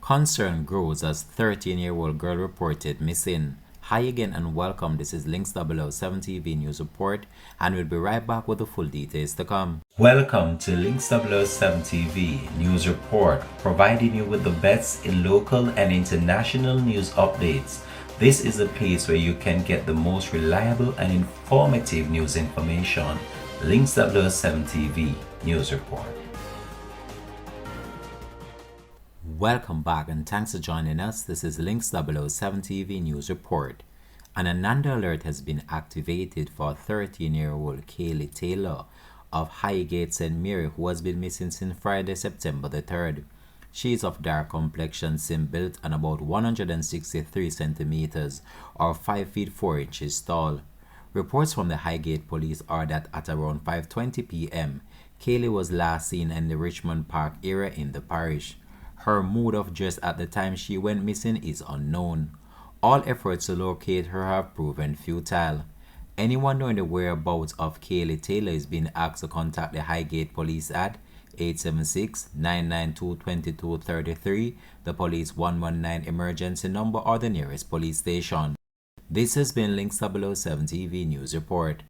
Concern grows as 13-year-old girl reported missing. Hi again and welcome. This is Links 007 TV News Report, and we'll be right back with the full details to come. Welcome to Links 007 TV News Report, providing you with the best in local and international news updates. This is a place where you can get the most reliable and informative news information. Links 007 TV News Report. Welcome back and thanks for joining us. This is Links 007 TV News Report. An Ananda alert has been activated for 13-year-old Kaylee Taylor of Highgate St. Mary, who has been missing since Friday, September the 3rd. She is of dark complexion, slim built, and about 163 centimeters or 5 feet 4 inches tall. Reports from the Highgate police are that at around 5:20 p.m., Kaylee was last seen in the Richmond Park area in the parish. Her mode of dress at the time she went missing is unknown. All efforts to locate her have proven futile. Anyone knowing the whereabouts of Kaylee Taylor is being asked to contact the Highgate police at 876-992-2233, the police 119 emergency number, or the nearest police station. This has been Links 007 TV News Report.